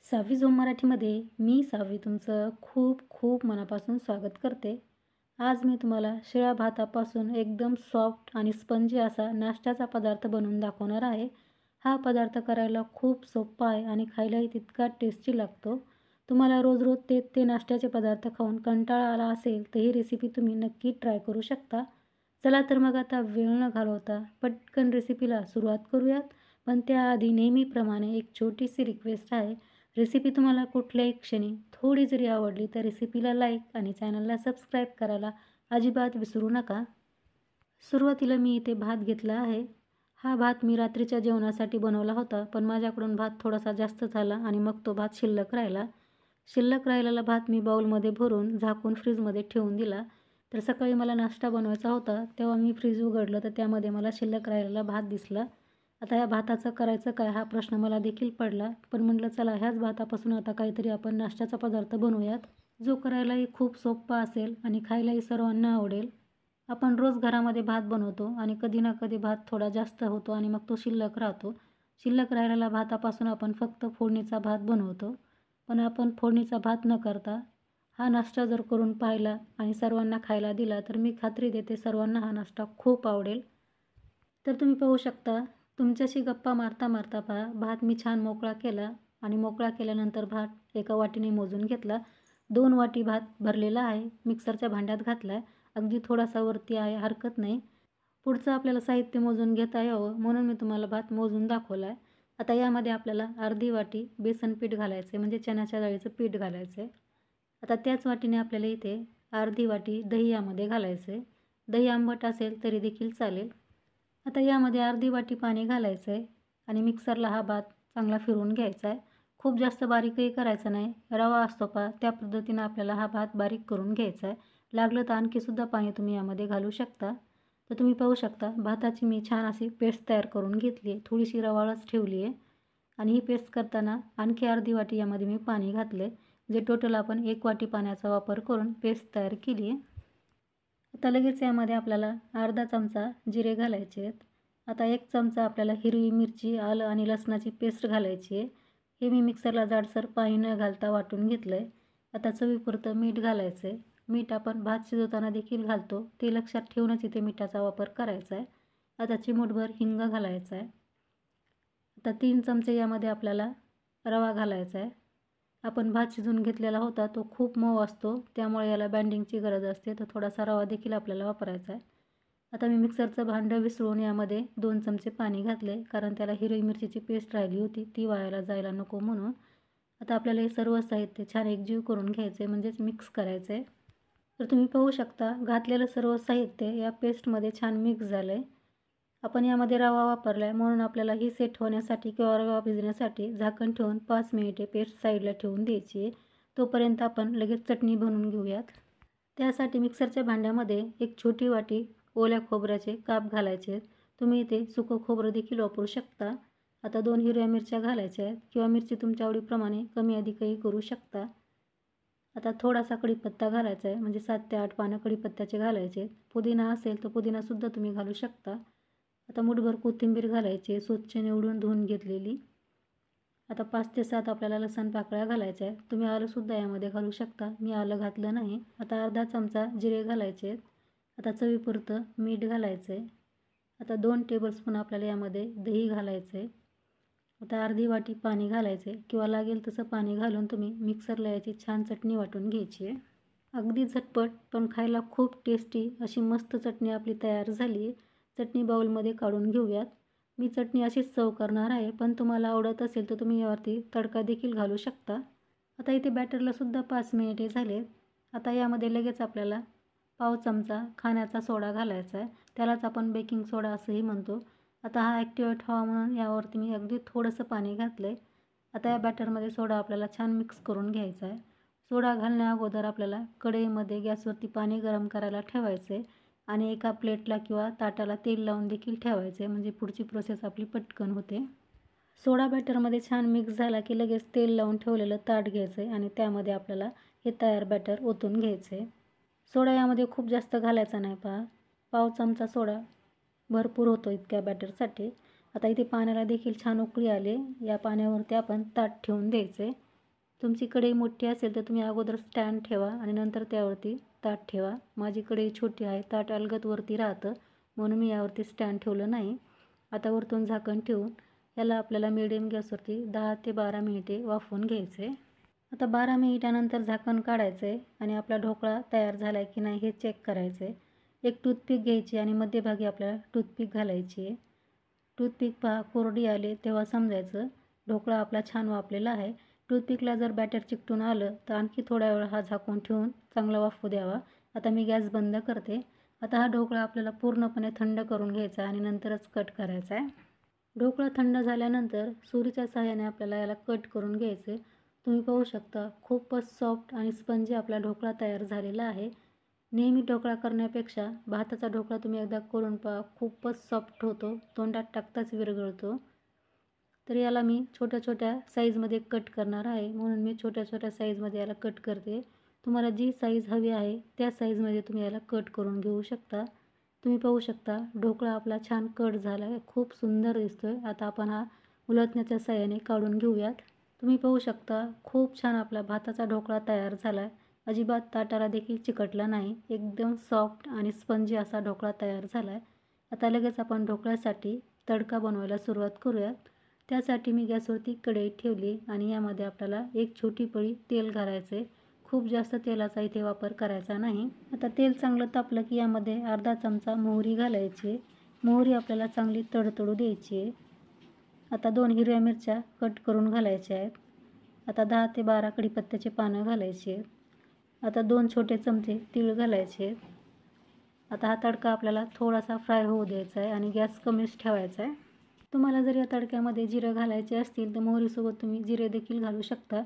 6वी zone मराठीमध्ये मी 6वी तुमचं खूप खूप मनापासून स्वागत करते. आज मी तुम्हाला शिळ्या भातापासून एकदम सॉफ्ट आणि स्पंजी असा नाश्त्याचा पदार्थ बनवून दाखवणार आहे. हा पदार्थ करायला खूप सोपा आहे आणि खायलाही तितका टेस्टी लागतो. तुम्हाला रोज रोज ते नाश्त्याचे पदार्थ खाऊन कंटाळा आला असेल तर ही रेसिपी तुम्ही नक्की ट्राय करू शकता. चला तर मग आता वेळ न घालवता पटकन रेसिपीला सुरुवात करूयात. पण त्याआधी नेहमीप्रमाणे एक छोटीशी रिक्वेस्ट आहे. रेसिपी तुम्हाला कुठल्याही क्षणी थोडी जरी आवडली तर रेसिपीला लाईक आणि चॅनलला सबस्क्राईब करायला अजिबात विसरू नका. सुरुवातीला मी इथे भात घेतला आहे. हा भात मी रात्रीच्या जेवणासाठी बनवला होता, पण माझ्याकडून भात थोडासा जास्त झाला आणि मग तो भात शिल्लक राहिला. शिल्लक राहिलेला भात मी बाउलमध्ये भरून झाकून फ्रीजमध्ये ठेवून दिला. तर सकाळी मला नाश्ता बनवायचा होता, तेव्हा मी फ्रीज उघडलं तर त्यामध्ये मला शिल्लक राहिलेला भात दिसला. आता ह्या भाताचं करायचं काय हा प्रश्न मला देखील पडला, पण म्हटलं चला ह्याच भातापासून आता काहीतरी आपण नाश्त्याचा पदार्थ बनवूयात, जो करायलाही खूप सोपा असेल आणि खायलाही सर्वांना आवडेल. आपण रोज घरामध्ये भात बनवतो आणि कधी ना कधी भात थोडा जास्त होतो आणि मग तो शिल्लक राहतो. शिल्लक राहिलेल्या भातापासून आपण फक्त फोडणीचा भात बनवतो. पण आपण फोडणीचा भात न करता हा नाश्ता जर करून पाहिला आणि सर्वांना खायला दिला तर मी खात्री देते सर्वांना हा नाश्ता खूप आवडेल. तर तुम्ही पाहू शकता, तुमच्याशी गप्पा मारता मारता पहा भात मी छान मोकळा केला आणि मोकळा केल्यानंतर भात एका वाटीने मोजून घेतला. 2 वाटी भात भरलेला आहे. मिक्सरच्या भांड्यात घातला आहे. अगदी थोडासा वरती आहे, हरकत नाही. पुढचं आपल्याला साहित्य मोजून घेता यावं म्हणून मी तुम्हाला भात मोजून दाखवला आहे. आता यामध्ये आपल्याला अर्धी वाटी बेसन पीठ घालायचं आहे, म्हणजे चण्याच्या डाळीचं पीठ घालायचं आहे. आता त्याच वाटीने आपल्याला इथे अर्धी वाटी दही यामध्ये घालायचं आहे. दही आंबट असेल तरी देखील चालेल. आता यामध्ये अर्धी वाटी पाणी घालायचं आहे आणि मिक्सरला हा भात चांगला फिरवून घ्यायचा आहे. खूप जास्त बारीकही करायचा नाही. रवा असतो पहा त्या पद्धतीनं आपल्याला हा भात बारीक करून घ्यायचा आहे. लागलं तर आणखीसुद्धा पाणी तुम्ही यामध्ये घालू शकता. तर तुम्ही पाहू शकता भाताची मी छान अशी पेस्ट तयार करून घेतली आहे. थोडीशी रवाळच ठेवली आहे आणि ही पेस्ट करताना आणखी अर्धी वाटी यामध्ये मी पाणी घातलं आहे. जे टोटल आपण 1 वाटी पाण्याचा वापर करून पेस्ट तयार केली आहे. आता लगेच यामध्ये आपल्याला अर्धा चमचा जिरे घालायचे आहेत. आता 1 चमचा आपल्याला हिरवी मिरची, आलं आणि लसणाची पेस्ट घालायची आहे. हे मी मिक्सरला जाडसर पाणी न घालता वाटून घेतलं आहे. आता चवीपुरतं मीठ घालायचं आहे. मीठ आपण भात शिजवताना देखील घालतो, ते लक्षात ठेवूनच इथे मिठाचा वापर करायचा आहे. आता चिमूटभर हिंग घालायचा आहे. आता 3 चमचे यामध्ये आपल्याला रवा घालायचा आहे. आपण भात शिजवून घेतलेला होता तो खूप मऊ असतो, त्यामुळे याला बँडिंगची गरज असते, तर थोडासा रवा देखील आपल्याला वापरायचा आहे. आता मी मिक्सरचं भांडं विसळून यामध्ये 2 चमचे पाणी घातले, कारण त्याला हिरवी मिरचीची पेस्ट राहिली होती ती वायाला जायला नको म्हणून. आता आपल्याला हे सर्व साहित्य छान एकजीव करून घ्यायचं आहे, म्हणजेच मिक्स करायचं आहे. तर तुम्ही पाहू शकता घातलेलं सर्व साहित्य या पेस्टमध्ये छान मिक्स झालं आहे. आपण यामध्ये रवा वापरला आहे म्हणून आपल्याला ही सेट होण्यासाठी किंवा रवा भिजण्यासाठी झाकण ठेवून 5 मिनिटे पेस्ट साईडला ठेवून द्यायची आहे. तोपर्यंत आपण लगेच चटणी बनवून घेऊयात. त्यासाठी मिक्सरच्या भांड्यामध्ये एक छोटी वाटी ओल्या खोबऱ्याचे काप घालायचे आहेत. तुम्ही इथे सुकं खोबरं देखील वापरू शकता. आता 2 हिरव्या मिरच्या घालायच्या आहेत किंवा मिरची तुमच्या आवडीप्रमाणे कमी अधिकही करू शकता. आता थोडासा कढीपत्ता घालायचा आहे, म्हणजे 7 ते 8 पानं कढीपत्त्याचे घालायचे आहेत. पुदिना असेल तर पुदिनासुद्धा तुम्ही घालू शकता. आता मुठभर कोथिंबीर घालायची आहे, स्वच्छ निवडून धुवून घेतलेली. आता 5 ते 7 आपल्याला लसूण पाकळ्या घालायच्या आहेत. तुम्ही आलंसुद्धा यामध्ये घालू शकता, मी आलं घातलं नाही. आता अर्धा चमचा जिरे घालायचे आहेत. आता चवीपुरतं मीठ घालायचं आहे. आता 2 टेबलस्पून आपल्याला यामध्ये दही घालायचं आहे. आता अर्धी वाटी पाणी घालायचं आहे किंवा लागेल तसं पाणी घालून तुम्ही मिक्सरला याची छान चटणी वाटून घ्यायची आहे. अगदी झटपट पण खायला खूप टेस्टी अशी मस्त चटणी आपली तयार झाली आहे. चटणी बाउलमध्ये काढून घेऊयात. मी चटणी अशीच सर्व करणार आहे, पण तुम्हाला आवडत असेल तर तुम्ही यावरती तडका देखील घालू शकता. आता इथे बॅटरलासुद्धा 5 मिनिटे झाले. आता यामध्ये लगेच आपल्याला पाव चमचा खाण्याचा सोडा घालायचा आहे. त्यालाच आपण बेकिंग सोडा असंही म्हणतो. आता हा ॲक्टिवेट व्हावा म्हणून यावरती मी अगदी थोडंसं पाणी घातलं आहे. आता या बॅटरमध्ये सोडा आपल्याला छान मिक्स करून घ्यायचा आहे. सोडा घालण्या अगोदर आपल्याला कढईमध्ये गॅसवरती पाणी गरम करायला ठेवायचं आहे आणि एका प्लेटला किंवा ताटाला तेल लावून देखील ठेवायचं आहे, म्हणजे पुढची प्रोसेस आपली पटकन होते. सोडा बॅटरमध्ये छान मिक्स झाला की लगेच तेल लावून ठेवलेलं ताट घ्यायचं आहे आणि त्यामध्ये आपल्याला हे तयार बॅटर ओतून घ्यायचं आहे. सोडा यामध्ये खूप जास्त घालायचा नाही पहा. पाव चमचा सोडा भरपूर होतो इतक्या बॅटरसाठी. आता इथे पाण्याला देखील छान उकळी आली. या पाण्यावरती आपण ताट ठेवून द्यायचं आहे. तुमची कढई मोठी असेल तर तुम्ही अगोदर स्टँड ठेवा आणि नंतर त्यावरती ताट ठेवा. माझी कढई छोटी आहे, ताट अलगद वरती राहतं, म्हणून मी यावरती स्टँड ठेवलं नाही. आता वरतून झाकण ठेवून याला आपल्याला मिडियम गॅसवरती 10 ते 12 मिनिटे वाफवून घ्यायचे. आता 12 मिनिटानंतर झाकण काढायचं आहे आणि आपला ढोकळा तयार झाला आहे की नाही हे चेक करायचं आहे. एक टूथपिक घ्यायची आणि मध्यभागी आपल्याला टूथपिक घालायची आहे. टूथपिक पहा कोरडी आली तेव्हा समजायचं ढोकळा आपला छान वाफलेला आहे. टूथपिकला जर बॅटर चिकटून आलं तर आणखी थोड्या वेळ हा झाकून ठेवून चांगला वाफू द्यावा. आता मी गॅस बंद करते. आता हा ढोकळा आपल्याला पूर्णपणे थंड करून घ्यायचा आणि नंतरच कट करायचा आहे. ढोकळा थंड झाल्यानंतर सुरीच्या सहाय्याने आपल्याला याला कट करून घ्यायचे. तुम्ही पाहू शकता खूपच सॉफ्ट आणि स्पंजी आपला ढोकळा तयार झालेला आहे. नेहमी ढोकळा करण्यापेक्षा भाताचा ढोकळा तुम्ही एकदा करून पहा, खूपच सॉफ्ट होतो, तोंडात टाकताच विरघळतो. तर याला मी छोट्या छोट्या साईजमध्ये कट करणार आहे, म्हणून मी छोट्या छोट्या साईजमध्ये याला कट करते. तुम्हाला जी साईज हवी आहे त्या साईजमध्ये तुम्ही याला कट करून घेऊ शकता. तुम्ही पाहू शकता ढोकळा आपला छान कट झाला आहे, खूप सुंदर दिसतोय. आता आपण हा उलटण्याच्या साहाय्याने काढून घेऊयात. तुम्ही पाहू शकता खूप छान आपला भाताचा ढोकळा तयार झाला आहे. अजिबात ताटाला देखील चिकटला नाही. एकदम सॉफ्ट आणि स्पंजी असा ढोकळा तयार झाला आहे. आता लगेच आपण ढोकळ्यासाठी तडका बनवायला सुरुवात करूयात. त्यासाठी मी गॅसवरती कढई ठेवली आणि यामध्ये आपल्याला एक छोटी पळी तेल घालायचे. खूप जास्त तेलाचा इथे वापर करायचा नाही. आता तेल चांगलं तापलं की यामध्ये अर्धा चमचा मोहरी घालायची. मोहरी आपल्याला चांगली तडतडू द्यायची आहे. आता 2 हिरव्या मिरच्या कट करून घालायच्या आहेत. आता 10 ते 12 कढीपत्त्याची पानं घालायची आहेत. आता 2 छोटे चमचे तीळ घालायचे आहेत. आता हा तडका आपल्याला थोडासा फ्राय होऊ द्यायचा आहे आणि गॅस कमीच ठेवायचा आहे. तुम्हाला जर या तडक्यामध्ये जिरं घालायचे असतील तर मोहरीसोबत तुम्ही जिरे देखील घालू शकता.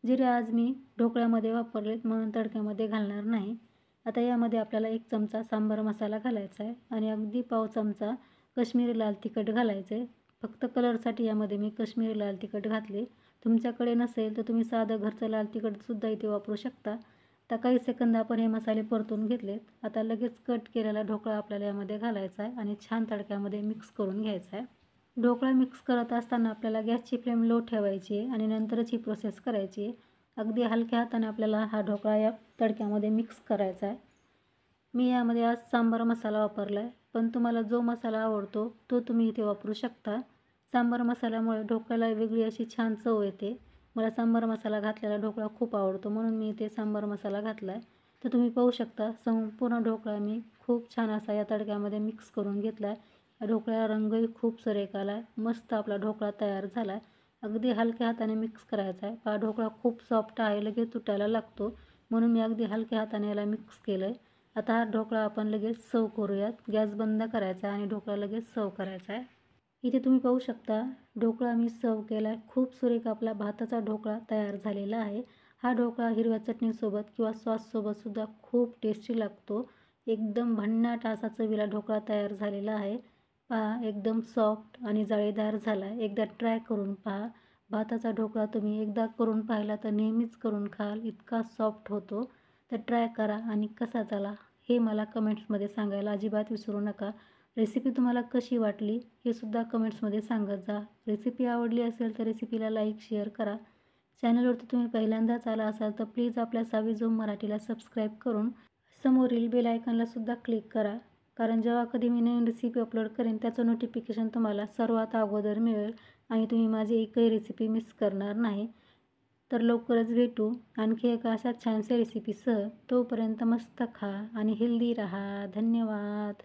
जिरे आज मी ढोकळ्यामध्ये वापरलेत म्हणून तडक्यामध्ये घालणार नाही. आता यामध्ये आपल्याला 1 चमचा सांबार मसाला घालायचा आहे आणि अगदी पाव चमचा काश्मीरी लाल तिखट घालायचं आहे. फक्त कलरसाठी यामध्ये मी काश्मीरी लाल तिखट घातले. तुमच्याकडे नसेल तर तुम्ही साधं घरचं लाल तिखटसुद्धा इथे वापरू शकता. आता काही सेकंद आपण हे मसाले परतून घेतलेत. आता लगेच कट केलेला ढोकळा आपल्याला यामध्ये घालायचा आहे आणि छान तडक्यामध्ये मिक्स करून घ्यायचा आहे. ढोकळा मिक्स करत असताना आपल्याला गॅसची फ्लेम लो ठेवायची आहे आणि नंतरच ही प्रोसेस करायची आहे. अगदी हलक्या हाताने आपल्याला हा ढोकळा या तडक्यामध्ये मिक्स करायचा आहे. मी यामध्ये आज सांबार मसाला वापरला आहे, पण तुम्हाला जो मसाला आवडतो तो तुम्ही इथे वापरू शकता. सांबार मसाल्यामुळे ढोकळ्याला वेगळी अशी छान चव येते. मला सांबार मसाला घातलेला ढोकळा खूप आवडतो म्हणून मी इथे सांबार मसाला घातला आहे. तर तुम्ही पाहू शकता संपूर्ण ढोकळा मी खूप छान असा या तडक्यामध्ये मिक्स करून घेतला आहे. या ढोकळ्याला रंगही खूप सुरेख आला आहे. मस्त आपला ढोकळा तयार झाला आहे. अगदी हलक्या हाताने मिक्स करायचा आहे. हा ढोकळा खूप सॉफ्ट आहे, लगेच तुटायला लागतो, म्हणून मी अगदी हलक्या हाताने याला मिक्स केलं आहे. आता हा ढोकळा आपण लगेच सर्व करूयात. गॅस बंद करायचा आहे आणि ढोकळा लगेच सर्व करायचा आहे. इथे तुम्ही पाहू शकता ढोकळा मी सर्व केला आहे. खूप सुरेख आपला भाताचा ढोकळा तयार झालेला आहे. हा ढोकळा हिरव्या चटणीसोबत किंवा सॉससोबतसुद्धा खूप टेस्टी लागतो. एकदम भन्नाट असा चवीला ढोकळा तयार झालेला आहे. पहा एकदम सॉफ्ट आणि जाळीदार झाला आहे. एकदा ट्राय करून पहा. भाताचा ढोकळा तुम्ही एकदा करून पाहिला तर नेहमीच करून खाल, इतका सॉफ्ट होतो. तर ट्राय करा आणि कसा झाला हे मला कमेंट्समध्ये सांगायला अजिबात विसरू नका. रेसिपी तुम्हाला कशी वाटली हे सुद्धा कमेंट्समध्ये सांगत जा. रेसिपी आवडली असेल तर रेसिपीला लाईक शेअर करा. चॅनलवरती तुम्ही पहिल्यांदाच आला असाल तर प्लीज आपल्या सावी झूम मराठीला सबस्क्राईब करून समोरील बेल आयकॉनला सुद्धा क्लिक करा, कारण जेव्हा कधी मी नवीन रेसिपी अपलोड करेन त्याचं नोटिफिकेशन तुम्हाला सर्वात अगोदर मिळेल आणि तुम्ही माझी एकही रेसिपी मिस करणार नाही. तर लवकरच भेटू आणखी एका अशा छानशा रेसिपीसह. तोपर्यंत मस्त खा आणि हेल्दी राहा. धन्यवाद.